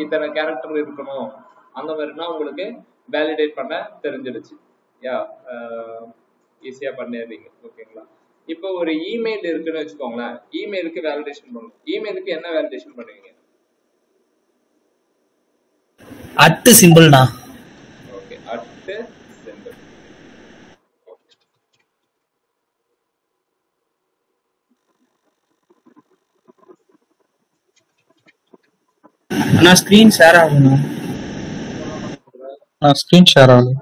இத்தனை கேரக்டர் இருக்கணும் அந்த மாதிரினா உங்களுக்கு வேலிடேட் பண்ண தெரிஞ்சிடுச்சு. யா ஈஸியா பண்ணிடுறீங்க. ஓகேங்களா? இப்போ ஒரு இமெயில் இருக்குன்னு வச்சுக்கோங்களேன். இமெயிலுக்கு வேலிடேஷன் பண்ணணும். இமெயிலுக்கு என்ன வேலிடேஷன் பண்ணுவீங்க? அட் சிம்பிள்னா. Okay, at simple. நான் ஸ்கிரீன் ஷேர் ஆகணும். ஸ்கிரீன் ஷேர் ஆகும்.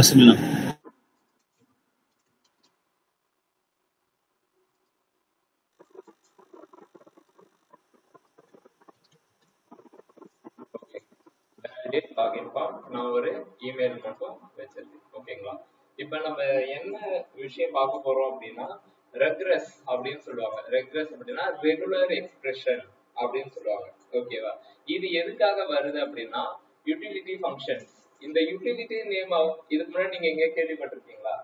சிம்பிள். நான் ஒரு இமெயில் மட்டும் வச்சிருக்கேன். ஓகேங்களா? இப்ப நம்ம என்ன விஷயம் பார்க்க போறோம் அப்படின்னா ரெக்ரெஸ் அப்படின்னு சொல்லுவாங்க. ரெக்ரெஸ் அப்படின்னா ரெகுலர் எக்ஸ்பிரஷன் அப்படின்னு சொல்லுவாங்க. ஓகேவா? இது எதுக்காக வருது அப்படின்னா யூட்டிலிட்டி ஃபங்க்ஷன்ஸ். இந்த யூட்டிலிட்டி நேம் இதுக்கு முன்னாடி நீங்க எங்க கேள்விப்பட்டிருக்கீங்களா?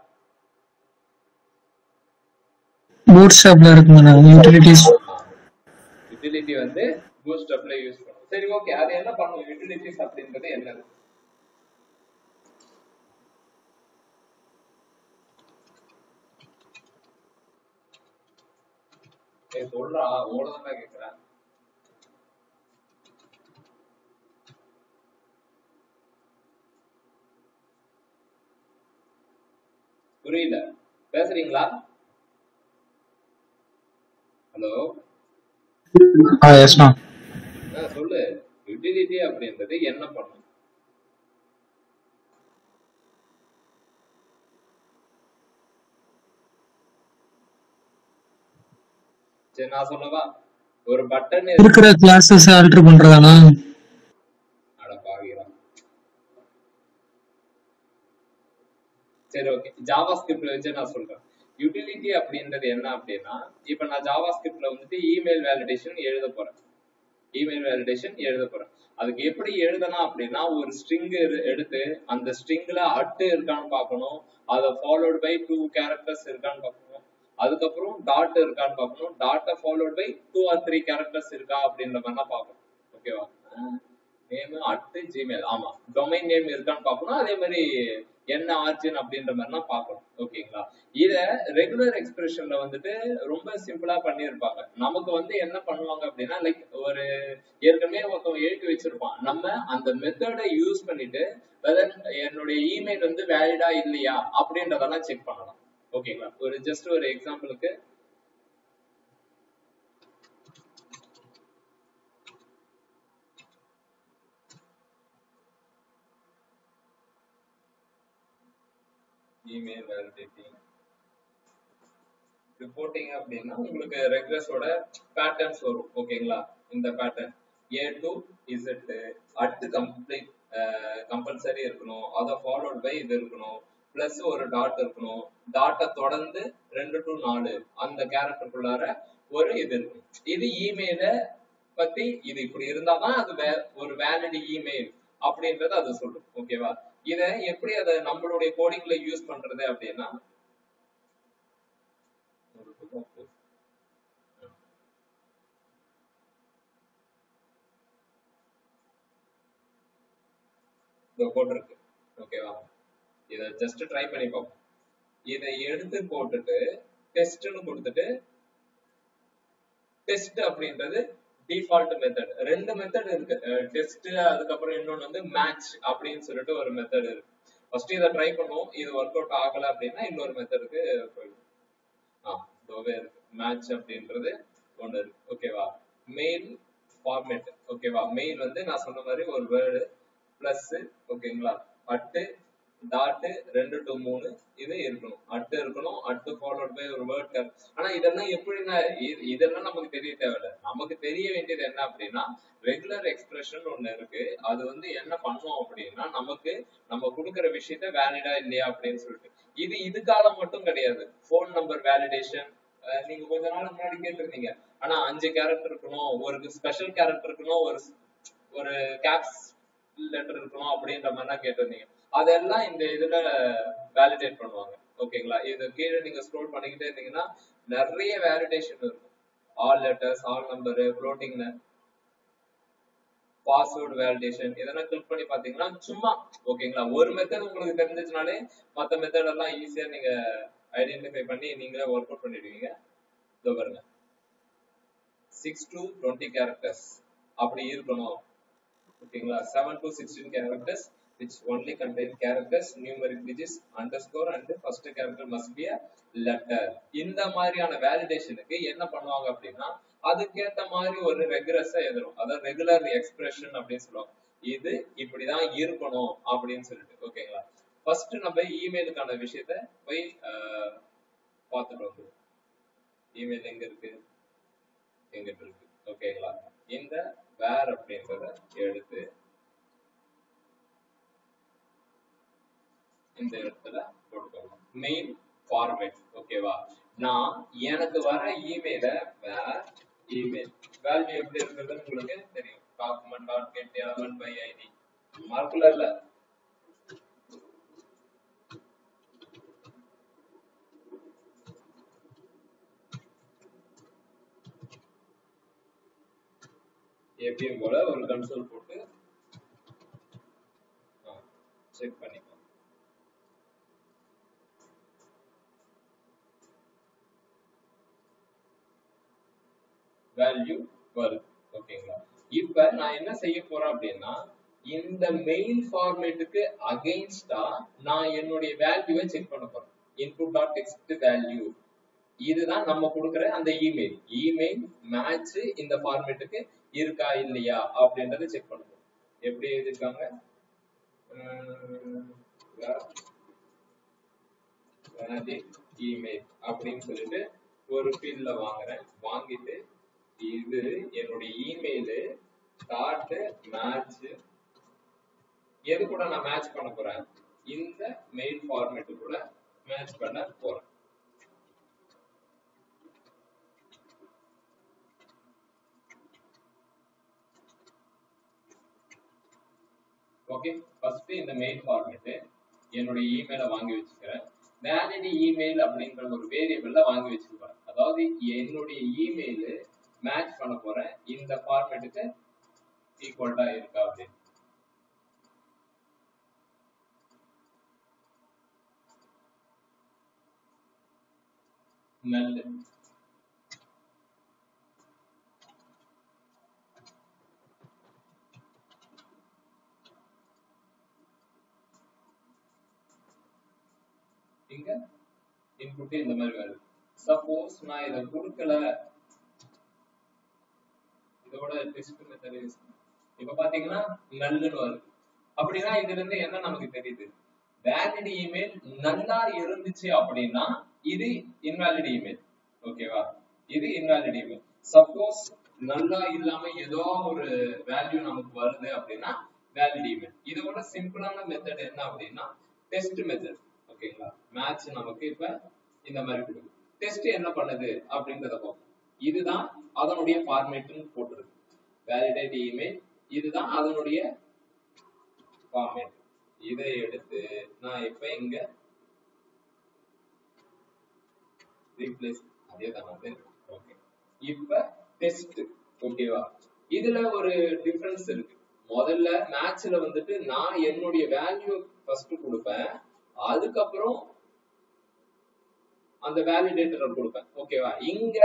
பூட்ஸ்ட்ராப்ல இருக்குங்க யூட்டிலிட்டிஸ். யூட்டிலிட்டி வந்து பூட்ஸ்ட்ராப்ல யூஸ் பண்ணுவோம். சரி, ஓகே. அது என்ன பண்ணும்? யூட்டிலிட்டிஸ் அப்படின்றது என்னது? சொல்றா, ஓடதான் கேக்குறேன். புரியல, பேசுறீங்களா? ஹலோ, சொல்லு. யூட்டிலிட்டி அப்படின்றது என்ன பண்ணும்? சரி, நான் சொல்லவா? ஒரு பட்டன் இருக்கிற கிளாஸஸ் ஆல்டர் பண்றதானா? அட பாவிகளா. சரி, ஓகே. ஜாவா ஸ்கிரிப்ட்ல வச்சு நான் சொல்றேன். யூட்டிலிட்டி அப்படின்றது என்ன அப்படின்னா, இப்ப நான் ஜாவா ஸ்கிரிப்ட்ல வந்துட்டு இமெயில் வேலிடேஷன் எழுத போறேன். இமெயில் வேலிடேஷன் எழுத போறேன். அதுக்கு எப்படி எழுதலாம் அப்படின்னா, ஒரு ஸ்ட்ரிங் எடுத்து அந்த ஸ்ட்ரிங்ல அட்டு இருக்கான்னு பார்க்கணும். அதை ஃபாலோட் பை 2 கேரக்டர்ஸ் இருக்கான்னு பார்க்கணும். அதுக்கப்புறம் டாட் இருக்கான்னு பார்க்கணும். டாட்டை ஃபாலோட் பை 2 or 3 கேரக்டர்ஸ் இருக்கா அப்படின்ற மாதிரிலாம் பார்க்கணும். ஓகேவா? Name at Gmail. ஆமா, டொமைன் நேம் இருக்கான்னு பார்க்கணும். அதே மாதிரி என்ன ஆர்ஜின் அப்படின்ற மாதிரிலாம் பார்க்கணும். ஓகேங்களா? இத ரெகுலர் எக்ஸ்பிரஷன்ல வந்துட்டு ரொம்ப சிம்பிளா பண்ணியிருப்பாங்க. நமக்கு வந்து என்ன பண்ணுவாங்க அப்படின்னா, லைக் ஒரு ஏற்கனவே ஒருத்தவங்க எழுதி வச்சிருப்பான். நம்ம அந்த மெத்தடை யூஸ் பண்ணிட்டு வெதர் என்னுடைய இமெயில் வந்து வேலிடா இல்லையா அப்படின்றதெல்லாம் செக் பண்ணலாம். ஓகேங்களா? ஒரு ஜஸ்ட் ஒரு எக்ஸாம்பிளுக்கு இமெயில் வேலிடேட்டிங் ரிப்போர்ட்டிங் அப்படின்னா உங்களுக்கு ரெக்ரெஸோட பேட்டர்ன்ஸ் வரும். ஓகேங்களா? இந்த pattern A to Z at complete compulsory இருக்கணும். அதை ஃபாலோட் பை இது இருக்கணும். பிளஸ் ஒரு டாட் இருக்கணும். டாட்டை தொடர்ந்து 2 to 4 அந்த கேரக்டருக்குள்ளார ஒரு இது இருக்கும். இது இமெயில பத்தி இது இப்படி இருந்தாதான் அது ஒரு வேலிட் இமெயில் அப்படின்றது அது சொல்லும். ஓகேவா? இத எப்படி அதை நம்மளுடைய கோடிங்ல யூஸ் பண்றது அப்படின்னா, போட்டிருக்கு. ஓகேவா? இத ஜஸ்ட் ட்ரை பண்ணி பார்ப்போம். இதை எடுத்து போட்டுட்டு டெஸ்ட்னு கொடுத்துட்டு, டெஸ்ட் அப்படின்றது டிஃபால்ட் மெத்தட். 2 மெத்தட் இருக்கு, டெஸ்ட், அதுக்கப்புறம் இன்னொன்னு வந்து மேட்ச் அப்படின்னு சொல்லிட்டு ஒரு மெத்தட் இருக்கு. ஃபர்ஸ்ட் இதை ட்ரை பண்ணுவோம். இது ஒர்க் அவுட் ஆகல அப்படின்னா இன்னொரு மெத்தடுக்கு போயிடும். மேட்ச் அப்படின்றது ஒண்ணு இருக்கு. ஓகேவா? Mail format. ஓகேவா? மெயில் வந்து நான் சொன்ன மாதிரி ஒரு வேர்டு பிளஸ், ஓகேங்களா, அட்டு டாட் 2 to 3 இது இருக்கணும். அட்டு இருக்கணும். அட்டு ஃபாலோட் பை ஒரு வேர்ட். ஆனா இதெல்லாம் எப்படின்னா, இதெல்லாம் நமக்கு தெரிய தேவையில்லை. நமக்கு தெரிய வேண்டியது என்ன அப்படின்னா, ரெகுலர் எக்ஸ்பிரஷன் ஒண்ணு இருக்கு. அது வந்து என்ன பண்ணும் அப்படின்னா, நமக்கு நம்ம கொடுக்குற விஷயத்த வேலிடா இல்லையா அப்படின்னு சொல்லிட்டு. இது இதுக்காக மட்டும் கிடையாது. போன் நம்பர் வேலிடேஷன் நீங்க கொஞ்ச நாள் முன்னாடி கேட்டிருந்தீங்க. ஆனா 5 கேரக்டர் இருக்கணும், ஒரு ஸ்பெஷல் கேரக்டர் இருக்கணும், ஒரு கேப்ஸ் லெட்டர் இருக்கணும் அப்படின்ற மாதிரி தான் கேட்டிருந்தீங்க. அதெல்லாம் இந்த இதுல வேலிடேட் பண்ணுவாங்க. ஓகேங்களா? இது கீழே நீங்க ஸ்க்ரோல் பண்ணிக்கிட்டே இருந்தீங்கன்னா நிறைய வேலிடேஷன் இருக்கும். All letters, all number, floating password validation இதெல்லாம் கிளிக் பண்ணி பாத்தீங்கன்னா சும்மா ஓகேங்களா, ஒரு மெத்தட் உங்களுக்கு தெரிஞ்சிச்சுனாலே மத்த மெத்தட் எல்லாம் ஈஸியா நீங்க ஐடென்டிஃபை பண்ணி நீங்களே ஒர்க் அவுட் பண்ணிடுவீங்க. இதோ பாருங்க 6 to 20 characters அப்படி இருக்கணும். ஓகேங்களா? 7 to 16 characters which only contain characters, numeric digits, underscore and first character must be a letter. இந்த மாதிரியான வேலிடேஷனுக்கு என்ன பண்ணுவாங்க அப்படின்னா அதுக்கேத்த மாதிரி ஒரு ரெகுலர்ஸா எழுதுறோம். அதாவது ரெகுலர் எக்ஸ்பிரஷன் அப்படின்னு சொல்லுவாங்க. இது இப்படிதான் இருக்கணும் அப்படின்னு சொல்லிட்டு. ஓகேங்களா? ஃபர்ஸ்ட் நம்ம இமெயிலுக்கான விஷயத்த போய் பார்த்துட்டு வந்துடும். இமெயில் எங்க இருக்கு, எங்கிட்ட இருக்கு. ஓகேங்களா? இந்த வேர் அப்படின்றத எடுத்து இந்த இடத்துல போட்டுக்கோங்க. Main format. ஓகேவா? நான் எனக்கு வர இமெயில வேர் இமெயில் வேல்யூ எப்படி இருக்குதுன்னு உங்களுக்கு தெரியும். document.get element by id மார்க்குலர்ல எப்பயும் போல ஒரு கன்சோல் போட்டு செக் பண்ணிக்கோ. வேல்யூ வருது. ஓகேங்களா? இப்ப நான் என்ன செய்ய போறேன் அப்படின்னா இந்த மெயில் ஃபார்மேட்டுக்கு அகைன்ஸ்டா நான் என்னுடைய வேல்யூவை செக் பண்ண போறேன். input.text வேல்யூ இதுதான் நம்ம கொடுக்குற அந்த இமெயில் மேட்ச் இந்த ஃபார்மேட்டுக்கு இருக்கா இல்லையா அப்படின்றத செக் பண்ணுவோம். எப்படி எழுதிருக்காங்க, இமெயில் அப்படின்னு சொல்லிட்டு ஒரு ஃபீல்ட்ல வாங்குறேன். வாங்கிட்டு இது என்னுடைய இமெயில் டாட் மேட்ச் எது கூட நான் மேட்ச் பண்ண போறேன், இந்த மெயில் ஃபார்மேட் கூட மேட்ச் பண்ண போறேன். ஓகே, ஃபர்ஸ்ட் இந்த மெயில் ஃபார்மேட் என்னுடைய இமெயிலை வாங்கி வச்சுக்கிறேன். வேலிட் இமெயில் அப்படிங்கிற ஒரு வேரியபிள்ல வாங்கி வச்சுக்கிறேன். அதாவது என்னுடைய இமெயில் மேட்ச் பண்ண போறேன் இந்த ஃபார்மேட்டுக்கு ஈக்குவலா இருக்கா அப்படின்னு. நல்ல இங்க இன்புட் இந்த மாதிரி வருது. சப்போஸ் நான் இதை கொடுக்கல, இதோட டெஸ்ட் மெத்தட் யூஸ் இப்ப பாத்தீங்கன்னா நல்லுன்னு வருது. அப்படின்னா இதுல இருந்து என்ன நமக்கு தெரியுது, வேலிட் இமெயில் நல்லா இருந்துச்சு அப்படின்னா இது இன்வாலிட் இமெயில். ஓகேவா? இது இன்வாலிட் இமெயில். சப்போஸ் நல்லா இல்லாம ஏதோ ஒரு வேல்யூ நமக்கு வருது அப்படின்னா வேலிட் இமெயில். இதோட சிம்பிளான மெத்தட் என்ன அப்படின்னா டெஸ்ட் மெத்தட். ஓகேங்களா? மேட்ச் நமக்கு இப்ப இந்த மாதிரி கொடுக்கும். டெஸ்ட் என்ன பண்ணுது அப்படின்றத பார்ப்போம். இதுதான் அதனுடைய ஃபார்மேட்னு போட்டுருக்கு. வேலிடேட் இமெயில் இதுதான் அதனுடைய ஃபார்மேட். இதை எடுத்து நான் இப்ப இங்க ரீப்ளேஸ் அதே தான். ஓகே, இப்ப டெஸ்ட். ஓகேவா? இதுல ஒரு டிஃபரன்ஸ் இருக்கு. முதல்ல மேட்ச்ல வந்துட்டு நான் என்னுடைய வேல்யூ ஃபர்ஸ்ட் கொடுப்பேன், அதுக்கப்புறம் அந்த வேலிடேட்டர் கொடுப்பேன். ஓகேவா? இங்க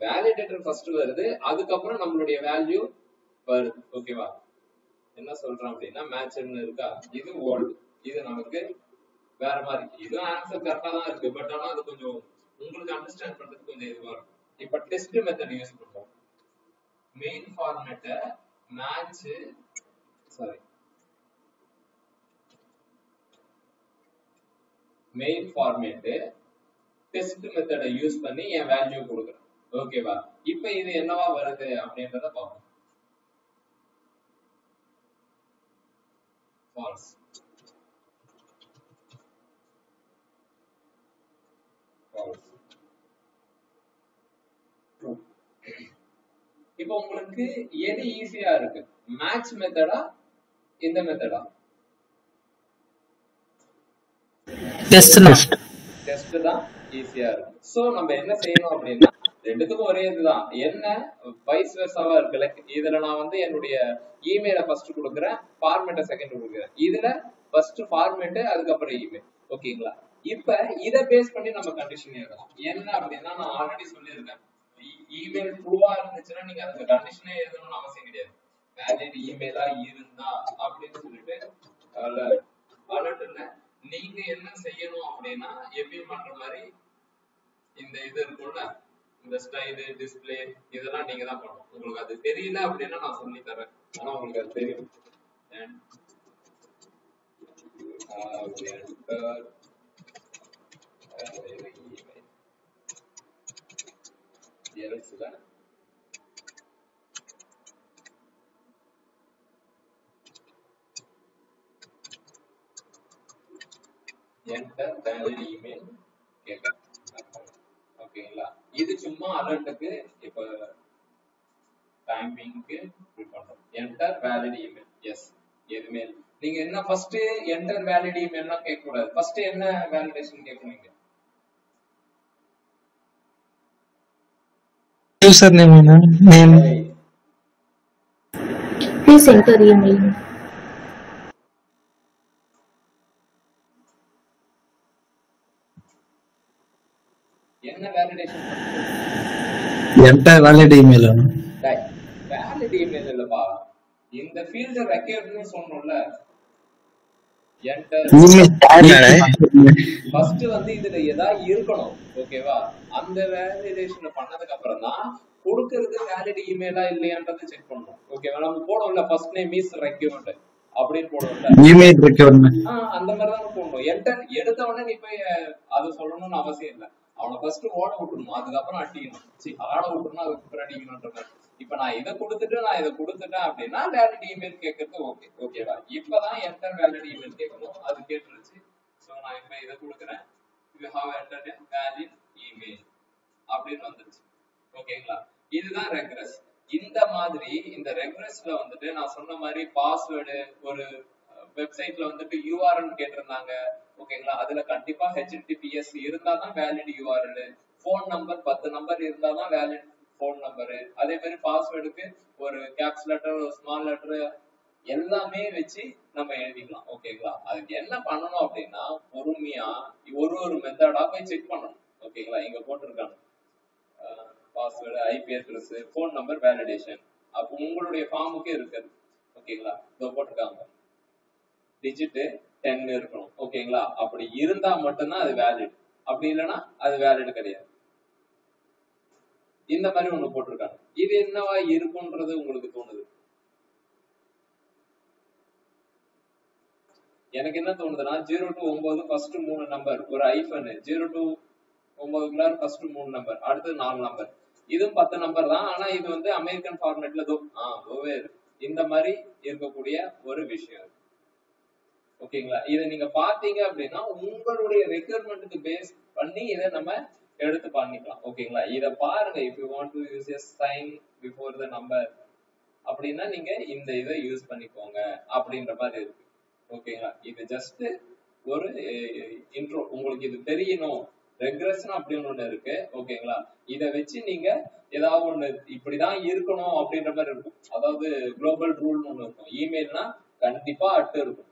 வேலிடேட்டர் ஃபர்ஸ்ட் வருது, அதுக்கப்புறம் நம்மளுடைய வேல்யூ வருது. ஓகேவா? என்ன சொல்றோம் அப்படின்னா மேட்ச்னு இருக்கா, இது ஓல்டு, இது நமக்கு வேற மாதிரி. இதுவும் ஆன்சர் கரெக்டா தான் இருக்கு, பட் ஆனா அது கொஞ்சம் உங்களுக்கு அண்டர்ஸ்டாண்ட் பண்றதுக்கு கொஞ்சம் இதுவா இருக்கும். இப்ப டெஸ்ட் மெத்தட் யூஸ் பண்றோம். மெயின் ஃபார்மேட்ட மேட்ச் மெயின் ஃபார்மேட் டெஸ்ட் மெத்தட யூஸ் பண்ணி என் வேல்யூ கொடுக்குறேன். ஓகேவா? இப்ப இது என்னவா வருது அப்படின்றத பார்ப்போம். false. false. true. இப்போ உங்களுக்கு எது ஈஸியா இருக்கு, மேட்ச் மெத்தடா இந்த மெத்தடா? டெஸ்ட்னா டெஸ்ட் தான் ஈஸியா இருக்கும். சோ நம்ம என்ன செய்யணும் அப்படின்னா ரெண்டுத்துக்கும் ஒரே இதுதான், என்ன வைஸ் வெர்சாவா இருக்குல்ல. இதுல நான் வந்து என்னுடைய இமெயில ஃபர்ஸ்ட் கொடுக்குறேன், ஃபார்மேட்டை செகண்ட் கொடுக்குறேன். இதுல ஃபர்ஸ்ட் ஃபார்மேட் அதுக்கப்புறம் இமெயில். ஓகேங்களா? இப்ப இத பேஸ் பண்ணி நம்ம கண்டிஷன் எழுதலாம். என்ன அப்படின்னா நான் ஆல்ரெடி சொல்லியிருக்கேன், இமெயில் ட்ரூவா இருந்துச்சுன்னா நீங்க அதுக்கு கண்டிஷனே எழுதணும்னு அவசியம் கிடையாது. வேலிட் இமெயிலா இருந்தா அப்படின்னு சொல்லிட்டு அலர்ட்ல நீங்க என்ன செய்யணும் அப்படின்னா எப்பயும் பண்ற மாதிரி இந்த இது இருக்கும்ல, இந்த ஸ்டைல் டிஸ்பிளே இதெல்லாம் நீங்க தான் பண்ணணும். உங்களுக்கு அது தெரியல அப்படின்னா நான் சொல்லி தரேன், ஆனா உங்களுக்கு அது தெரியும். enter valid email கேட்க. ஓகேங்களா? இது சும்மா அலர்ட்டுக்கு இப்ப டைமிங்க்கு பண்றோம். enter valid email. எஸ், எதுமே நீங்க என்ன ஃபர்ஸ்ட் enter valid emailனா கேட்க கூடாது. ஃபர்ஸ்ட் என்ன வேலிடேஷன் கேட்கணும்? User name name. Please enter email. என்ன validation? enter valid email. Valid email இல்லப்பா, இந்த ஃபீல்ட் ரெக்யர்ட்னு சொன்னோம்ல. enter ஃபர்ஸ்ட் வந்து இதுல ஏதாவது இருக்கணும். ஓகேவா? அந்த வேலிடேஷன் பண்ணதுக்கு அப்புறம் தான் கொடுக்கிறது வேலிட் இமெயிலா இல்லையான்றதை செக் பண்ணணும். ஓகேவா? நம்ம போடுவோம்ல ஃபர்ஸ்ட் நேம் இஸ் ரெக்யர்ட் அப்படின்னு போடுவோம்ல, இமெயில் ரெக்யர்மென்ட் அந்த மாதிரி தான் போடணும். என்டர் எடுத்த உடனே நீ போய் அது சொல்லணும்னு அவசியம் இல்லை. அவனை ஃபர்ஸ்ட் ஓட விட்டுணும், அதுக்கப்புறம் அடிக்கணும். சரி, ஆட விட்டுணும், அதுக்கப்புறம் அடிக்கணும்ன்ற மாதிரி. இப்ப நான் இதை கொடுத்துட்டேன் அப்படின்னா வேலிட் இமெயில் கேட்கறது ஓகே. ஓகேவா? இப்பதான் என்டர் வேலிட் இமெயில் கேட்கணும், அது கேட்டுருச்சு. சோ நான் இப்ப இதை கொடுக்குறேன், you have entered a valid email அப்படின்னு வந்துருச்சு. ஓகேங்களா? இதுதான் ரெக்ரெஸ். இந்த மாதிரி இந்த ரெக்ரெஸ்ல வந்துட்டு நான் சொன்ன மாதிரி பாஸ்வேர்டு, ஒரு வெப்சைட்ல வந்துட்டு URL கேட்டிருந்தாங்க. ஓகேங்களா? அதுல கண்டிப்பா HTTPS இருந்தாதான் valid URL. Phone number 10 number இருந்தாதான் வேலிட் போன் நம்பரு. அதே மாதிரி பாஸ்வேர்டுக்கு ஒரு கேப்ஸ் லெட்டர், ஒரு ஸ்மால் லெட்டர் எல்லாமே வச்சு நம்ம எழுதிக்கலாம். ஓகேங்களா? அதுக்கு என்ன பண்ணணும் அப்படின்னா பொறுமையா ஒரு மெத்தடா போய் செக் பண்ணணும். ஓகேங்களா? இங்க போட்டிருக்காங்க password, IP address, phone number, validation. அப்போ உங்களுடைய ஃபார்முக்கே இருக்குது. ஓகேங்களா? இதோ போட்டிருக்காங்க டிஜிட் 10 இருக்கணும். ஓகேங்களா? அப்படி இருந்தா மட்டும்தான் அது வேலிட், அப்படி இல்லைன்னா அது வேலிட் கிடையாது. இந்த மாதிரி ஒண்ணு போட்டிருக்காங்க. இது என்னவா இருக்கும்ன்றது உங்களுக்கு தோணுது? எனக்கு என்ன தோணுதுன்னா 0 to 9 ஃபர்ஸ்ட் 3 நம்பர், ஒரு ஐபன் 0 to 9 ஃபர்ஸ்ட் 3 நம்பர், அடுத்து 4 நம்பர். இதுவும் 10 நம்பர் தான், ஆனா இது வந்து அமெரிக்கன் ஃபார்மேட்ல இந்த மாதிரி இருக்கக்கூடிய ஒரு விஷயம். ஓகேங்களா? இதை நீங்க பாத்தீங்க அப்படின்னா உங்களுடைய ரெக்யர்மெண்ட்டுக்கு பேஸ் பண்ணி இதை நம்ம எடுத்து பண்ணிக்கலாம். ஓகேங்களா? இத பாருங்க. if you want to use a sign before the number அப்படின்னா நீங்க இந்த இதை யூஸ் பண்ணிக்கோங்க அப்படின்ற மாதிரி இருக்கு. ஓகேங்களா? இது ஜஸ்ட் ஒரு இன்ட்ரோ, உங்களுக்கு இது தெரியணும். ரெக்ரெஷன் அப்படின்னு ஒண்ணு இருக்கு. ஓகேங்களா? இத வச்சு நீங்க ஏதாவது ஒண்ணு இப்படிதான் இருக்கணும் அப்படின்ற மாதிரி இருக்கும். அதாவது குளோபல் ரூல்னு ஒண்ணு இருக்கும். இமெயில்னா கண்டிப்பா அட்டு இருக்கும்,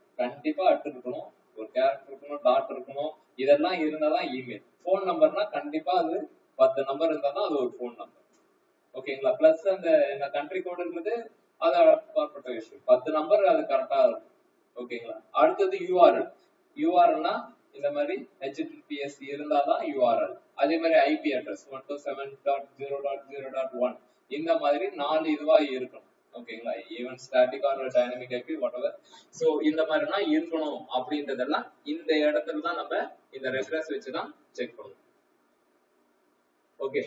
ஒரு கேரக்டர் இருக்கணும், டாட் இருக்கணும். இதெல்லாம் இருந்தாதான் இமெயில். போன் நம்பர்னா கண்டிப்பா அது 10 நம்பர் இருந்தாதான் அது ஒரு போன் நம்பர். ஓகேங்களா? பிளஸ் அந்த கண்ட்ரி கோடுன்றது அது அப்பாற்பட்ட விஷயம். 10 நம்பர் அது கரெக்டா இருக்கும். ஓகேங்களா? அடுத்தது யூஆர்எல்னா இந்த மாதிரி HTTPS இருந்தாதான் URL. அதே மாதிரி IP அட்ரஸ் 127.0.0.1 இந்த மாதிரி 4 இதுவா இருக்கணும். ஓகேங்களா? Even static R dynamic IP whatever. So இந்த மாதிரினா இருக்கணும் அப்படின்றதெல்லாம் இந்த இடத்துல தான் நம்ம இந்த ரெஃபரன்ஸ் வச்சு தான் செக் பண்ணணும். ஓகே,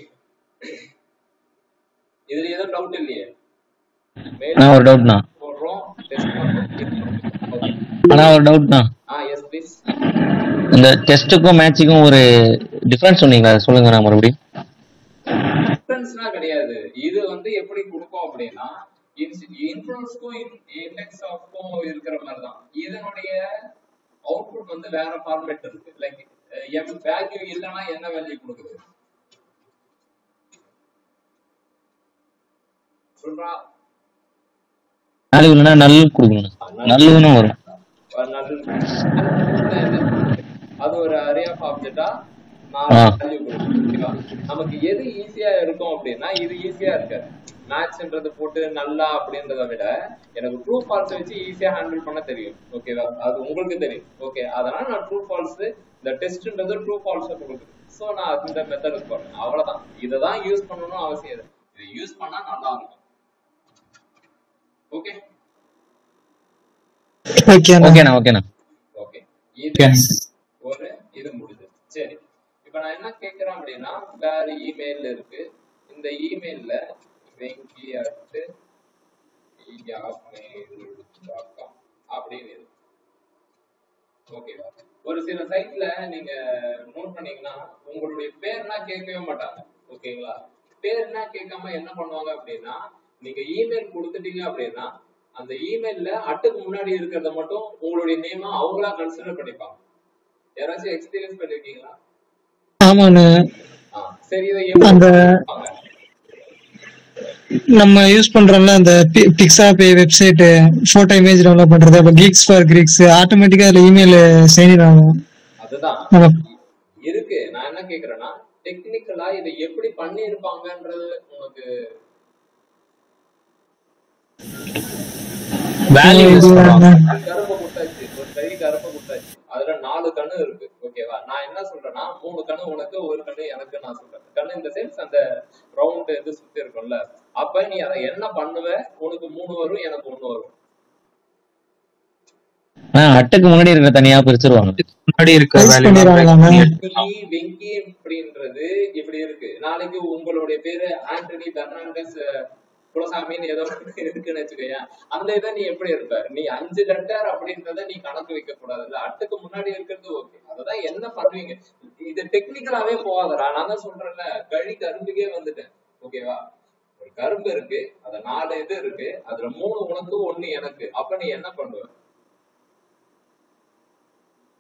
இதுல ஏதோ டவுட் இல்லையே? ஒரு டவுட்னா போடுறோம், டெஸ்ட் பண்றோம். ஒரு டவுட்னா எஸ் ப்ளீஸ். இந்த டெஸ்ட்டுக்கும் மேட்சுக்கும் ஒரு டிஃபரன்ஸ் சொன்னீங்களா, சொல்லுங்க. நான் மறுபடியும் டிஃபரன்ஸ்னா கிடையாது. இது வந்து எப்படி கொடுக்கும் அப்படின்னா இன்ஃபரன்ஸ்க்கும் இண்டெக்ஸ் ஆஃப்க்கும் இருக்கிற மாதிரி தான். இதனுடைய அவுட்புட் அவுட்புட் வந்து வேற ஃபார்மேட் இருக்கு. லைக் வேல்யூ இல்லைன்னா என்ன வேல்யூ கொடுக்குது சொல்றா? வேல்யூ இல்லைன்னா நல் கொடுக்கணும், நல்லுன்னு வரும். அது ஒரு அரே ஆஃப் ஆப்ஜெக்டா வேல்யூ கொடுக்கும். நமக்கு எது ஈஸியா இருக்கும் அப்படின்னா இது ஈஸியா இருக்காது. மேட்ச்ன்றது போட்டு நல்லா அப்படின்றத விட எனக்கு ட்ரூ ஃபால்ஸ் வச்சு ஈஸியா ஹேண்டில் பண்ண தெரியும். ஓகேவா? அது உங்களுக்கு தெரியும். ஓகே, அதனால நான் ட்ரூ ஃபால்ஸ் இந்த டெஸ்ட்ன்றது ட்ரூ ஃபால்ஸ் கொடுக்குது. ஸோ நான் இந்த மெத்தட் போறேன். அவ்வளவுதான். இதைதான் யூஸ் பண்ணணும் அவசியம் இல்லை. இதை யூஸ் பண்ணா நல்லா இருக்கும். ஓகே ஓகேண்ணா ஓகேண்ணா. ஓகே, இது ஒரு இது முடிஞ்சது. சரி, இப்ப நான் என்ன கேட்கிறேன் அப்படின்னா வேற இமெயில் இருக்கு. இந்த இமெயில்ல அப்படின்னு இருக்கு. ஓகேவா? ஒரு சில சைட்ல நீங்க நோட் பண்ணீங்கன்னா உங்களுடைய பேர்னா கேட்கவே மாட்டாங்க. ஓகேங்களா? பேர்னா கேட்காம என்ன பண்ணுவாங்க அப்படின்னா நீங்க இமெயில் கொடுத்துட்டீங்க அப்படின்னா அந்த இமெயில்ல அட்டுக்கு முன்னாடி இருக்கிறத மட்டும் உங்களுடைய நேமா அவங்களா கன்சிடர் பண்ணிப்பாங்க. யாராச்சும் எக்ஸ்பீரியன்ஸ் பண்ணிருக்கீங்களா? ஆமாண்ணே. சரி, இதை எப்படி நம்ம யூஸ் பண்றோம்ல அந்த Pixabay website photo image develop பண்றது, அப்ப கீக்ஸ் ஃபார் கிரீக்ஸ் ஆட்டோமேட்டிக்கா அதுல இமெயில் சைன் ஆகும். அதுதான் இருக்கு. நான் என்ன கேக்குறேன்னா டெக்னிக்கலா இதை எப்படி பண்ணி இருப்பாங்கன்றது உங்களுக்கு கருப்பை குட்டாச்சு. ஒரு கை கருப்பை குட்டாச்சு. அதுல 4 கண்ணு இருக்கு. ஓகேவா? நான் என்ன சொல்றேன்னா 3 கண்ணு உனக்கு, 1 கண்ணு எனக்கு. நான் சொல்றேன் கண்ணு இந்த சென்ஸ் அந்த ரவுண்ட் இது சுத்தி இருக்கும்ல. அப்ப நீ அதை என்ன பண்ணுவ? உனக்கு 3 வரும், எனக்கு 1 வரும். அட்டுக்கு முன்னாடி இருக்கிற தனியா பிரிச்சிருவாங்க. முன்னாடி இருக்க வெங்கி அப்படின்றது இப்படி இருக்கு. நாளைக்கு உங்களுடைய பேரு ஆண்டனி பெர்னாண்டஸ் குலசாமின்னு ஏதோ இருக்குன்னு வச்சுக்கோயேன். அந்த இதை நீ எப்படி இருப்ப? நீ 5 லெட்டர் அப்படின்றத நீ கணக்கு வைக்க கூடாதுல்ல. அட்டுக்கு முன்னாடி இருக்கிறது ஓகே. அததான் என்ன பண்ணுவீங்க. இது டெக்னிக்கலாவே போகாதடா. நான் தான் சொல்றேன்ல, கழி கரும்புக்கே வந்துட்டேன். ஓகேவா? ஒரு கரும்பு இருக்கு, அது 4 இது இருக்கு. அதுல 3 உனக்கு, 1 எனக்கு. அப்ப நீ என்ன பண்ணுவ?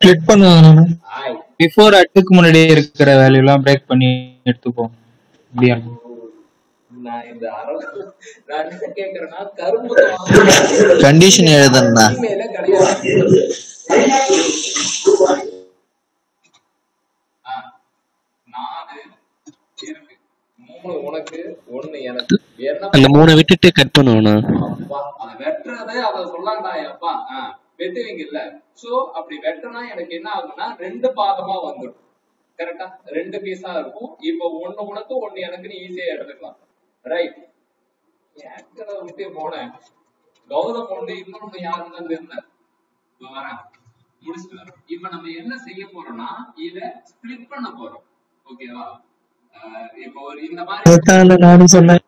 கிளிக் பண்ணுவாங்க. பிஃபோர் அட்டுக்கு முன்னாடி இருக்கிற வேல்யூ எல்லாம் பிரேக் பண்ணி எடுத்துப்போம். அப்படியா? நான் இந்த நான் என்ன கேக்குறேன்னா கரும்பு கண்டிஷன் எழுதுனா இமெயில கிடையாது. 4 இருக்கு, 3 உனக்கு, 1 எனக்கு. அந்த 3 விட்டுட்டு கட் பண்ணுவோம். அதை வெட்டுறதே அதை சொல்லாண்டா அப்பா வெட்டுவீங்க இல்ல. சோ அப்படி வெட்டினா எனக்கு என்ன ஆகும்னா 2 பாகமா வந்துடும். கரெக்டா? 2 பீஸா இருக்கும். இப்போ 1 உனக்கு, 1 எனக்கு ஈஸியா எடுத்துக்கலாம். ரைட்? ஏற்கனவே விட்டு போனேன். கௌதம் ஒன்று, இன்னொன்னு யாருன்னு தெரியல. வரேன், முடிச்சுட்டு. இப்ப நம்ம என்ன செய்ய போறோம்னா இத ஸ்பிளிட் பண்ண போறோம். ஓகேவா? இப்போ ஒரு இந்த மாதிரி நானும் சொன்னேன்.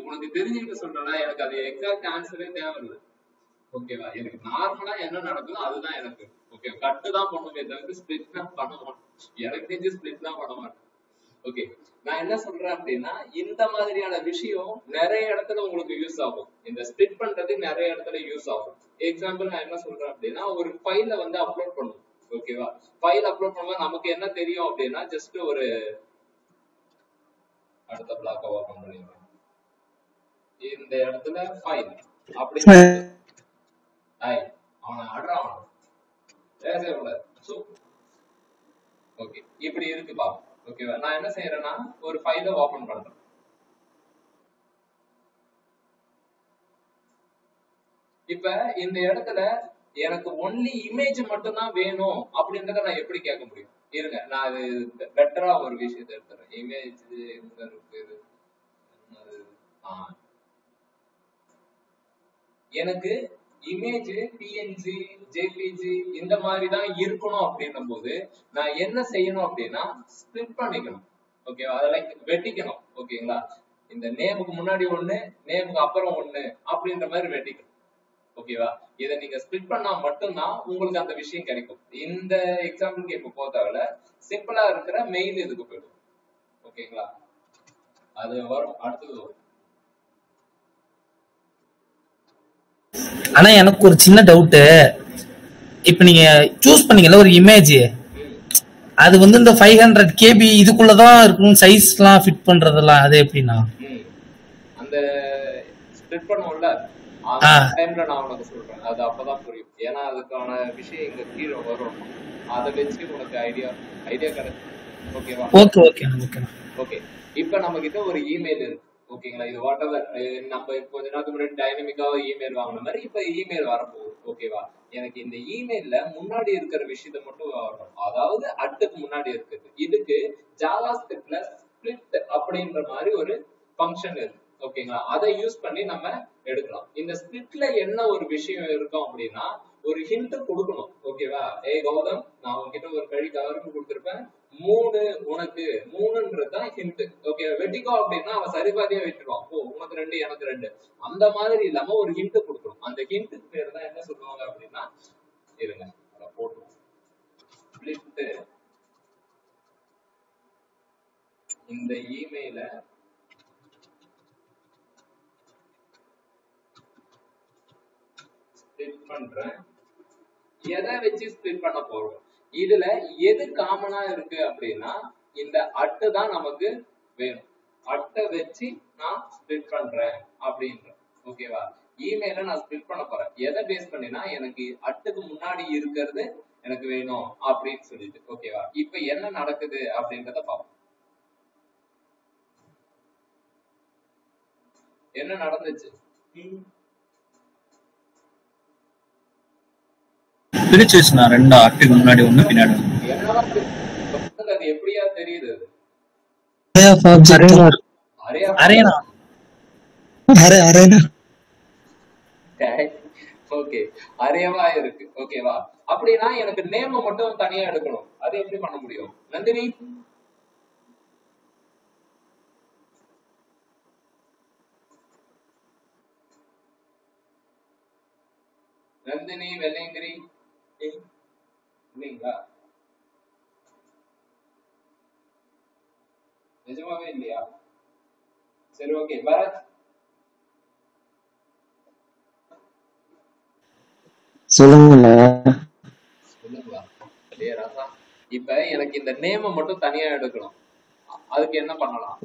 உனக்கு தெரிஞ்சுக்கிட்டு சொல்றேன்னா எனக்கு அது எக்ஸாக்ட் ஆன்சரே தேவையில்லை. ஓகேவா? எனக்கு நார்மலா என்ன நடக்குதோ அதுதான் எனக்கு. ஓகே, கட்டு தான் பண்ணுவே தவிர ஸ்பிளிட் தான் பண்ண மாட்டேன். எனக்கு தெரிஞ்சு ஸ்பிளிட் தான் பண்ண மாட்டேன். ஓகே, நான் என்ன சொல்றேன் அப்படின்னா இந்த மாதிரியான விஷயம் நிறைய இடத்துல உங்களுக்கு யூஸ் ஆகும். இந்த ஸ்பிளிட் பண்றது நிறைய இடத்துல யூஸ் ஆகும். எக்ஸாம்பிள் நான் என்ன சொல்றேன் அப்படின்னா ஒரு ஃபைல வந்து அப்லோட் பண்ணுவோம். ஓகேவா? ஃபைல் அப்லோட் பண்ணும்போது நமக்கு என்ன தெரியும் அப்படின்னா ஜஸ்ட் ஒரு அடுத்த பிளாக் ஓபன் பண்ணிடுறேன். இந்த இடத்துல ஃபைல் அப்படி அவனை ஆடுறான். ஓகே, இப்படி இருக்குப்பா. ஓகேவா? நான் என்ன செய்யறேன்னா ஒரு ஃபைலை ஓபன் பண்றேன். இப்ப இந்த இடத்துல எனக்கு ஒன்லி இமேஜ் மட்டும் தான் வேணும் அப்படின்றத நான் எப்படி கேட்க முடியும்? இருங்க, நான் அது பெட்டரா ஒரு விஷயத்தை எடுத்துறேன். இமேஜ் எங்க இருக்கு? எனக்கு இமேஜ் பிஎன்ஜி, ஜேபிஜி இந்த மாதிரி தான் இருக்கணும் அப்படின்னும் போது நான் என்ன செய்யணும் அப்படின்னா ஸ்பிளிட் பண்ணிக்கணும். ஓகேவா? அதெல்லாம் வெட்டிக்கணும். ஓகேங்களா? இந்த நேமுக்கு முன்னாடி 1, நேமுக்கு அப்புறம் 1 அப்படின்ற மாதிரி வெட்டிக்கணும். ஓகேவா? இதை நீங்க ஸ்பிளிட் பண்ணா மட்டும்தான் உங்களுக்கு அந்த விஷயம் கிடைக்கும். இந்த எக்ஸாம்பிளுக்கு இப்ப போதாவில சிம்பிளா இருக்கிற மெயில் இதுக்கு போயிடும். ஓகேங்களா? அது வரும், அடுத்தது வரும். ஆனா எனக்கு ஒரு சின்ன டவுட்டு. இப்ப நீங்க சூஸ் பண்ணீங்கல்ல ஒரு இமேஜ், அது வந்து இந்த 500 KB இதுக்குள்ளதான் இருக்கும், சைஸ்லாம் ஃபிட் பண்றதெல்லாம் அது எப்படின்னா? அந்த ஸ்ப்ளிட் பண்ணுவோம்ல அந்த டைம்ல நான் உனக்கு சொல்றேன், அது அப்பதான் புரியும். ஏன்னா அதுக்கான விஷயம் இங்க கீழே வரும், அதை வச்சு உனக்கு ஐடியா கிடைக்கும். ஓகேவா? Okay okay okay okay. இப்ப நம்ம கிட்ட ஒரு இமெயில் இருக்கு. ஓகேங்களா? இது வாட் எவர் நம்ம கொஞ்ச நேரத்துக்கு முன்னாடி டைனமிக்காக இமெயில் வாங்கின மாதிரி இப்ப இமெயில் வரப்போகுது. ஓகேவா? எனக்கு இந்த இமெயில்ல முன்னாடி இருக்கிற விஷயத்த மட்டும் வரணும், அதாவது அட்டுக்கு முன்னாடி இருக்குது. இதுக்கு ஜாவா ஸ்கிரிப்ட்ல ஸ்பிளிட் அப்படின்ற மாதிரி ஒரு ஃபங்க்ஷன் இருக்கு. ஓகேங்களா? அதை யூஸ் பண்ணி நம்ம எடுக்கலாம். இந்த ஸ்பிளிட்ல என்ன ஒரு விஷயம் இருக்கும் அப்படின்னா, ஒரு ஹிண்ட் கொடுக்கணும். ஓகேவா? ஏய் கௌதம், நான் உங்ககிட்ட ஒரு கழி கவருக்கு கொடுத்திருப்பேன், 3 உனக்கு, 3ன்றதுதான் ஹிண்ட். ஓகே, வெட்டிக்கோ அப்படின்னா அவன் சரிபாதியா வெட்டுவான். ஓ உனக்கு 2 எனக்கு 2, அந்த மாதிரி இல்லாம ஒரு ஹிண்ட் கொடுக்கணும். அந்த ஹிண்ட்டுக்கு பேர் தான் என்ன சொல்லுவாங்க அப்படின்னா, இருங்க அதை போட்டுருவோம், ஸ்பிளிட். இந்த இமெயில ஸ்பிளிட் பண்றேன். எதை வச்சு ஸ்பிளிட் பண்ண போறோம்? இதுல எது காமனா இருக்கு அப்படின்னா இந்த அட்டு தான் நமக்கு வேணும். அட்டை வச்சு நான் ஸ்பிளிட் பண்றேன் அப்படின்ற. ஓகேவா? இமெயில நான் ஸ்பிளிட் பண்ண போறேன். எதை பேஸ் பண்ணினா எனக்கு அட்டுக்கு முன்னாடி இருக்கிறது எனக்கு வேணும் அப்படின்னு சொல்லிட்டு. ஓகேவா? இப்ப என்ன நடக்குது அப்படின்றத பார்ப்போம். என்ன நடந்துச்சு? பிரிச்சு வச்சுனா 2 அட்டுக்கு முன்னாடி 1 பின்னாடி 1. அது எப்படியா தெரியுது? அரேனா. ஓகே, அரேவா இருக்கு. ஓகேவா? அப்படின்னா எனக்கு நேம் மட்டும் தனியா எடுக்கணும். அது எப்படி பண்ண முடியும்? நந்தினி, நந்தினி வெள்ளையங்கிரி இல்லைங்களா? நிஜமாவே இல்லையா? சரி ஓகே. பரத் சொல்லுங்களா? டேய் ராசா, இப்ப எனக்கு இந்த நேம மட்டும் தனியா எடுக்கணும். அதுக்கு என்ன பண்ணலாம்?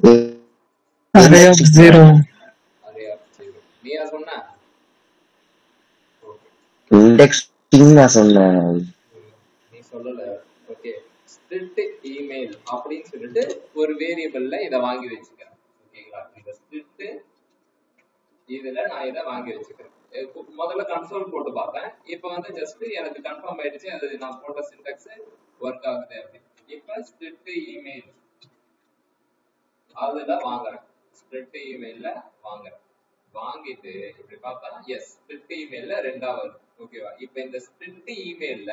Array of 0. நீயா சொன்ன? இண்டெக்ஸிங் நான் சொன்னேன். நீ சொல்லல. ஓகே, ஸ்பிளிட் இமெயில் அப்படின்னு சொல்லிட்டு ஒரு வேரியபிள்ல இத வாங்கி வச்சுக்கிறேன். ஓகேங்களா? இந்த ஸ்பிளிட் இதுல நான் இத வாங்கி வச்சுக்கிறேன். முதல்ல கன்சோல் போட்டு பார்த்தேன். இப்ப வந்து ஜஸ்ட் எனக்கு கன்ஃபார்ம் ஆயிடுச்சு, அது நான் போட்ட சின்டாக்ஸ் ஒர்க் ஆகுது அப்படின்னு. இப்ப ஸ்பிளிட் இமெயில் அதுல வாங்குறேன். ஸ்பிளிட் இமெயில்ல வாங்குறேன். வாங்கிட்டு இப்படி பார்த்தா எஸ், ஸ்பிளிட் இமெயில்ல 2வது. ஓகேவா? இப்ப இந்த ஸ்பிளிட் இமெயில்ல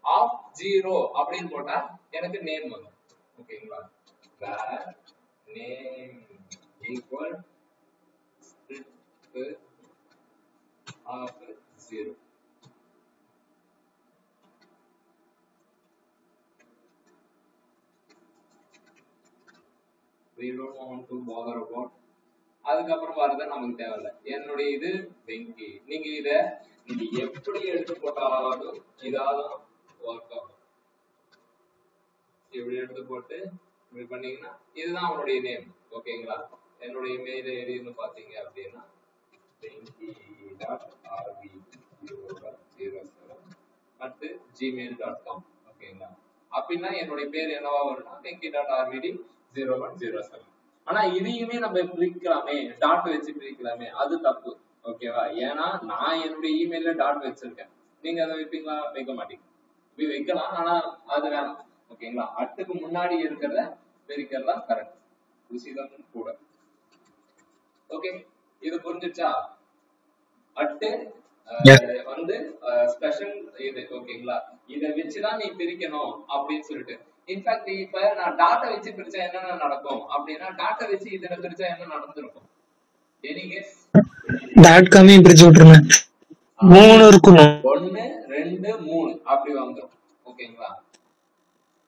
ஆஃப் 0 அப்படின்னு போட்டா எனக்கு நேம் வரும். ஓகேங்களா? Where name equal split of 0. we don't want to bother about. அதுக்கப்புறம் வரத நமக்கு தேவையில்ல. என்னுடைய இது வெங்கி. நீங்க எப்படி எடுத்து போட்டாலும் இதாதான் ஒர்க் ஆகும். இப்படி எடுத்து போட்டு இப்படி பண்ணீங்கன்னா இதுதான் அவனுடைய நேம். ஓகேங்களா? என்னுடைய இமெயில் ஐடின்னு பாத்தீங்க அப்படின்னா venki.rv07@gmail.com. ஓகேங்களா? அப்படின்னா என்னுடைய பேர் என்னவா வரும்னா venki.rvd0107. ஆனா இதையுமே நம்ம பிரிக்கலாமே, டாட் வச்சு பிரிக்கலாமே, அது தப்பு. ஓகேவா? ஏன்னா நான் என்னுடைய இமெயில டாட் வச்சிருக்கேன். நீங்க அதை வைப்பீங்களா? வைக்க மாட்டீங்க. இப்படி வைக்கலாம், ஆனா அது வேணாம். ஓகேங்களா? அட்டுக்கு முன்னாடி இருக்கிறத பிரிக்கிறதா கரெக்ட், உசிதமும் கூட. ஓகே, இது புரிஞ்சிச்சா? அட்டு வந்து ஸ்பெஷல் இது. ஓகேங்களா? இதை வச்சுதான் நீ பிரிக்கணும் அப்படின்னு சொல்லிட்டு. இன்ஃபேக்ட் இப்ப நான் டாட்டா வச்சு பிரிச்சா என்னென்ன நடக்கும் அப்படின்னா, டாட்டா வச்சு இதுல பிரிச்சா என்ன நடந்திருக்கும்? Any guess? டாட் காமையும் பிரிச்சு விட்டுருங்க. 3 இருக்கணும். 1 2 3 அப்படி வந்துடும். ஓகேங்களா?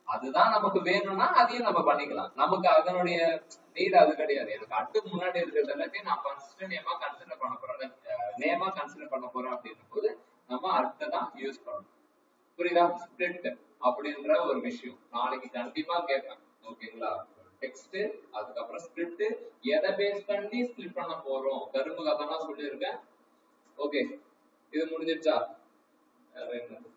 அதுதான் நமக்கு வேணும்னா அதையும் நம்ம பண்ணிக்கலாம். நமக்கு அதனுடைய நீட் அது கிடையாது. எனக்கு அட்டுக்கு முன்னாடி இருக்கிறது எல்லாத்தையும் நான் ஃபர்ஸ்ட் நேமா கன்சிடர் பண்ண போறேன். நேமா கன்சிடர் பண்ண போறேன் அப்படின்னும் போது நம்ம அட்டை தான் யூஸ் பண்ணணும். புரியுதா? ஸ்பிளிட் அப்படின்ற ஒரு விஷயம் நாளைக்கு கண்டிப்பா கேட்பேன். ஓகேங்களா? டெக்ஸ்ட் அதுக்கப்புறம் ஸ்பிளிட் எதை பேஸ் பண்ணி ஸ்பிளிட் பண்ண போறோம் கரும்பு கதைலாம் சொல்லியிருக்கேன். ஓகே, இது முடிஞ்சிருச்சா? வேற என்ன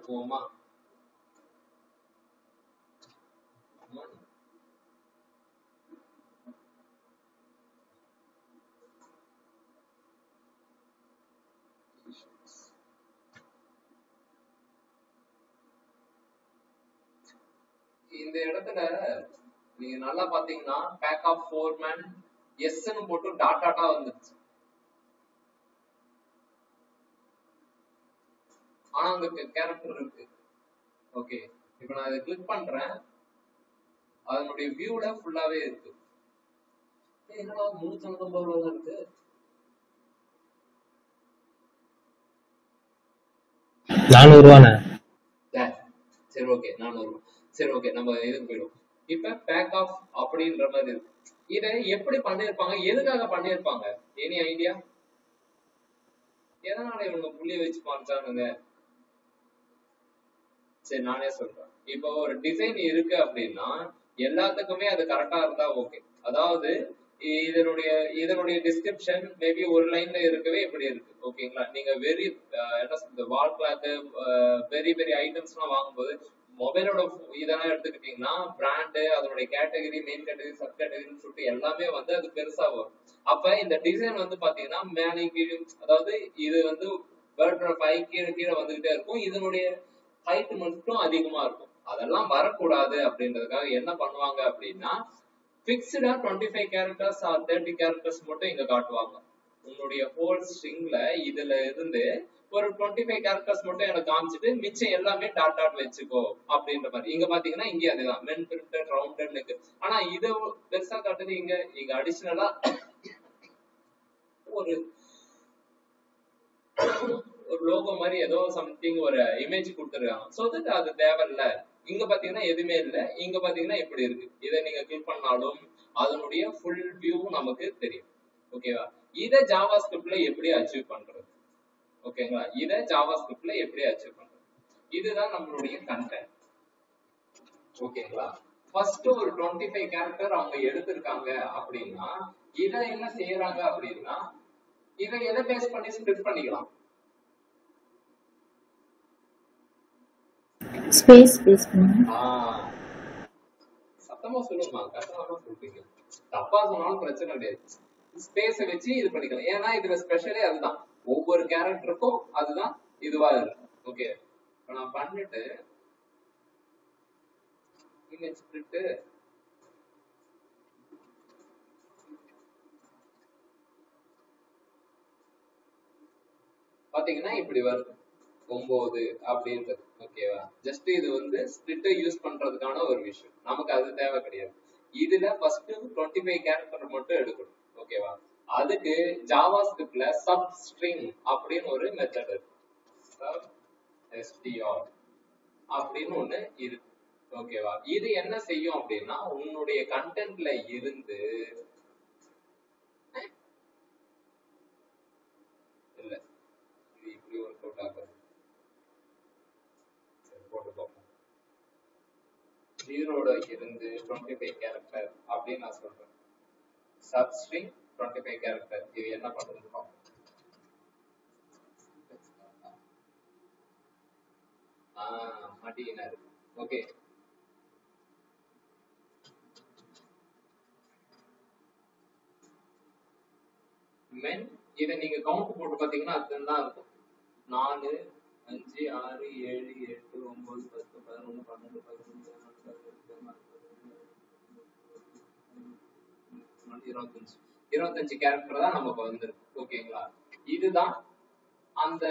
போமா? இந்த இடத்துல நீங்க நல்லா பாத்தீங்கன்னா பேக் ஆஃப் ஃபோர்மேன் எஸ்ன்னு போட்டு டாட் டாட்டா வந்துருச்சு. ஆனா அங்க கேரக்டர் இருக்கு. ஓகே, இப்ப நான் இதை கிளிக் பண்றேன், அதனுடைய வியூல ஃபுல்லாவே இருக்கு. என்னடா 350 ரூபா இருக்கு? 400 ரூபாண்ணே. சரி ஓகே, 400 ரூபா. சரி ஓகே, நம்ம இதுக்கு போயிடும். இப்ப பேக் ஆஃப் அப்படின்ற மாதிரி இருக்கு. இதை எப்படி பண்ணிருப்பாங்க, எதுக்காக பண்ணிருப்பாங்க? Any idea? எதனால இவங்க புள்ளிய வச்சு பண்ணிச்சானுங்க? சரி நானே சொல்றேன். இப்போ ஒரு டிசைன் இருக்கு அப்படின்னா எல்லாத்துக்குமே அது கரெக்டா இருந்தா ஓகே. அதாவது இதனுடைய டிஸ்கிரிப்ஷன் மேபி ஒரு லைன்ல இருக்கவே இப்படி இருக்கு. ஓகேங்களா? நீங்க என்ன சொல்றது, வால் கிளாக் பெரிய பெரிய ஐட்டம்ஸ் எல்லாம் வாங்கும்போது மொபைலோட இதெல்லாம் எடுத்துக்கிட்டீங்கன்னா பிராண்டு, அதனுடைய கேட்டகரி, மெயின் கேட்டகரி, சப் கேட்டகரின்னு சொல்லிட்டு எல்லாமே வந்து அது பெருசா வரும். அப்ப இந்த டிசைன் வந்து பாத்தீங்கன்னா மேலே கீழே, அதாவது இது வந்து கீழே வந்துகிட்டே இருக்கும். இதனுடைய ஹைட் மட்டும் அதிகமா இருக்கும். அதெல்லாம் வரக்கூடாது அப்படின்றதுக்காக என்ன பண்ணுவாங்க அப்படின்னா பிக்ஸ்டா 25 கேரக்டர்ஸ் ஆர் 30 கேரக்டர்ஸ் மட்டும் இங்க காட்டுவாங்க. உன்னுடைய ஹோல் ஸ்ட்ரிங்ல இதுல இருந்து ஒரு 25 கேரக்டர்ஸ் மட்டும் எனக்கு காமிச்சிட்டு மிச்சம் எல்லாமே டாட் டாட் வச்சுக்கோ அப்படின்ற மாதிரி. இங்க பாத்தீங்கன்னா இங்கே அதுதான் மென் பிரிண்டட் ரவுண்டட் இருக்கு. ஆனா இதை பெருசா காட்டுது இங்க அடிஷனலா ஒரு லோகோ மாதிரி ஏதோ சம்திங் ஒரு இமேஜ் கொடுத்துருக்காங்க. சோ தட் அது தேவையில்ல. இங்க பாத்தீங்கன்னா எதுவுமே இல்ல, இங்க பாத்தீங்கன்னா இப்படி இருக்கு. இதை நீங்க கிளிக் பண்ணாலும் அதனுடைய ஃபுல் வியூ நமக்கு தெரியும். ஓகேவா? இதை ஜாவா ஸ்கிரிப்ட்ல எப்படி அச்சீவ் பண்றது? ஓகேங்களா? இதை ஜாவா ஸ்கிரிப்ட்ல எப்படி அச்சீவ் பண்றது? இதுதான் நம்மளுடைய கண்டென்ட். ஓகேங்களா? ஃபர்ஸ்ட் ஒரு 25 கேரக்டர் அவங்க எடுத்திருக்காங்க அப்படின்னா இதை என்ன செய்யறாங்க அப்படின்னா இதை எதை பேஸ் பண்ணி ஸ்பிளிட் பண்ணிக்கலாம்? ஸ்பேஸ் பேஸ் பண்ணி. சத்தமா சொல்லுமா, கரெக்டாக சொல்றீங்க. தப்பா சொன்னாலும் பிரச்சனை கிடையாது. ஸ்பேஸ வச்சு இது பண்ணிக்கலாம். ஏன்னா இதுல ஸ்பெஷலே அதுதான், ஒவ்வொரு கேரக்டருக்கும் அதுதான் இதுவா இருக்கு. ஓகே, நான் பண்ணிட்டு இமேஜ் ஸ்பிளிட் பாத்தீங்கன்னா இப்படி வருது 9 அப்படின்றது. ஓகேவா? ஜஸ்ட் இது வந்து ஸ்பிளிட் யூஸ் பண்றதுக்கான ஒரு விஷயம். நமக்கு அது தேவை கிடையாது. இதுல ஃபர்ஸ்ட் 25 கேரக்டர் மட்டும் எடுக்கணும். ஓகேவா? அதுக்கு ஜாவா ஸ்கிரிப்ட்ல சப் ஸ்ட்ரிங் அப்படின்னு ஒரு மெத்தட் இருக்கு. str அப்படின்னு ஒண்ணு இருக்கு. ஓகேவா? இது என்ன செய்யும் அப்படின்னா உன்னுடைய கண்டென்ட்ல இருந்து இல்ல இது இப்படி ஒரு கோட் ஆகுது. போட்டு பார்ப்போம். 0ல இருந்து 25 கேரக்டர் அப்படின்னு நான் சொல்றேன். Substring 25 character. இது என்ன பண்ணுது பார்ப்போம். மாட்டிக்கினாரு. ஓகே, மென் இதை நீங்க கவுண்ட் போட்டு பாத்தீங்கன்னா அதுதான் இருக்கும். 4 5 6 7 8 9 10 11 12 15 25 கேரக்டர் தான் நமக்கு வந்துருக்கு. ஓகேங்களா? இதுதான் அந்த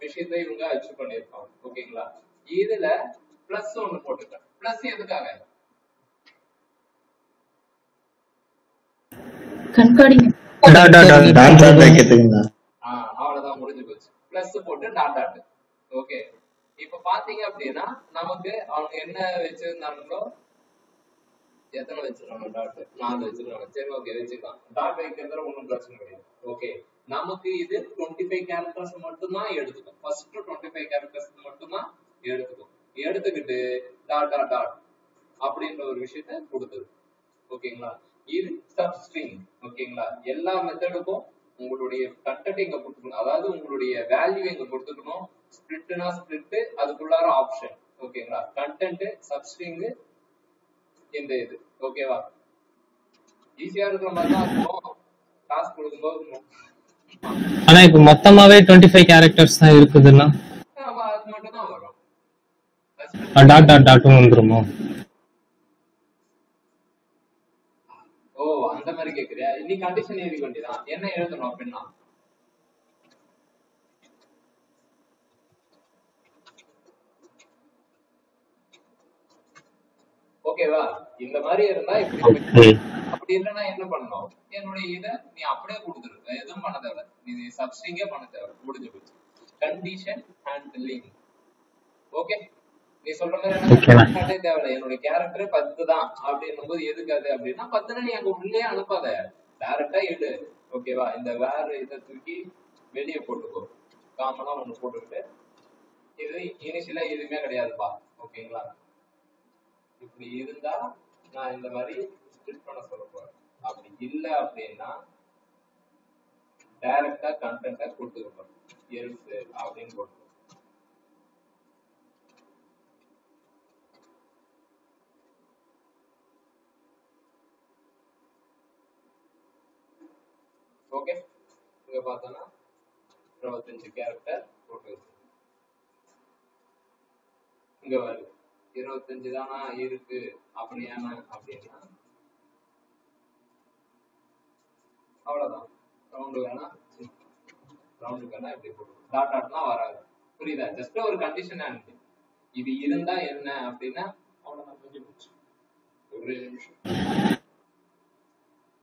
விஷயத்தை இவங்க அச்சீவ் பண்ணிருப்பாங்க. ஓகேங்களா? இதுல பிளஸ் ஒண்ணு போட்டுட்டேன். பிளஸ் எதுக்காக? கண்கார்டிங். அவ்வளவுதான், முடிஞ்சு போச்சு. பிளஸ் போட்டு டாட் டாட். ஓகே, இப்ப பாத்தீங்க அப்படின்னா நமக்கு அவங்க என்ன வச்சிருந்தாங்களோ எத்தனை வச்சிருக்காங்க டாட்? 4 வச்சிருக்காங்க. சரி ஓகே வச்சுக்கலாம். டாட் வைக்கிறதுல ஒன்றும் பிரச்சனை கிடையாது. ஓகே நமக்கு இது 25 கேரக்டர்ஸ் மட்டும் தான் எடுத்துக்கும். ஃபர்ஸ்ட் 25 கேரக்டர்ஸ் மட்டும் தான் எடுத்துக்கும். எடுத்துக்கிட்டு டாட் டாட் டாட் அப்படின்ற ஒரு விஷயத்த கொடுத்தது. ஓகேங்களா? இது சப்ஸ்ட்ரிங். ஓகேங்களா? எல்லா மெத்தடுக்கும் உங்களுடைய கண்டென்ட் இங்க கொடுத்துக்கணும், அதாவது உங்களுடைய வேல்யூ இங்க கொடுத்துக்கணும். ஸ்பிளிட்னா ஸ்பிளிட், அதுக்குள்ளார ஆப்ஷன். ஓகேங்களா? கண்டென்ட் சப்ஸ்ட்ரிங் இந்த இது. ஓகேவா? ஈஸியா இருக்கிற மாதிரி தான் இருக்கும். டாஸ்க் கொடுக்கும்போது ஆனா இப்ப மொத்தமாவே 25 கேரக்டர்ஸ் தான் இருக்குதுன்னா அது மட்டும் தான் வரும். டாட் டாட் டாட்டும் வந்துருமோ? ஓ அந்த மாதிரி கேக்குறியா? நீ கண்டிஷன் எழுதி வேண்டியதான். என்ன எழுதணும் அப்படின்னா ஓகேவா? இந்த மாதிரி இருந்தா இப்படி, அப்படி இல்லைன்னா என்ன பண்ணணும்? என்னுடைய இதை நீ அப்படியே கொடுத்துரு, எதுவும் பண்ண தேவை, நீ சப்ஸ்ட்ரிங்கே பண்ண தேவை, முடிஞ்சு போச்சு. Condition handling. ஓகே நீ சொல்ற மாதிரி தேவையில்ல. என்னுடைய கேரக்டர் 10 தான் அப்படின்னும் போது எதுக்கு அது அப்படின்னா 10 நீ அங்க உள்ளே அனுப்பாத, டைரக்டா எடு. ஓகேவா? இந்த வேற இதை தூக்கி வெளியே போட்டுக்கோ, காமனா ஒண்ணு போட்டுக்கிட்டு இது இனிஷியலா எதுவுமே கிடையாதுப்பா. ஓகேங்களா? இப்படி இருந்தா நான் இந்த மாதிரி ஸ்பிளிட் பண்ண சொல்ல போறேன். அப்படி இல்லை அப்படின்னா டைரக்டா கண்டென்ட்டை கொடுத்துக்க எல்ஸ் அப்படின்னு போட்டு. ஓகே இங்க பார்த்தோம்னா 25 கேரக்டர் போட்டு இங்க வருது. 25 தானா இருக்கு அப்படியான அப்படின்னா அவ்வளவுதான். ரவுண்டு வேணா இப்படி போட்டு டாட் டாட்னா வராது. புரியுதா? ஜஸ்ட் ஒரு கண்டிஷன் ஆனிட்டு இது இருந்தா என்ன அப்படின்னா அவ்வளவுதான், முடிஞ்சு போச்சு. ஒரு நிமிஷம்.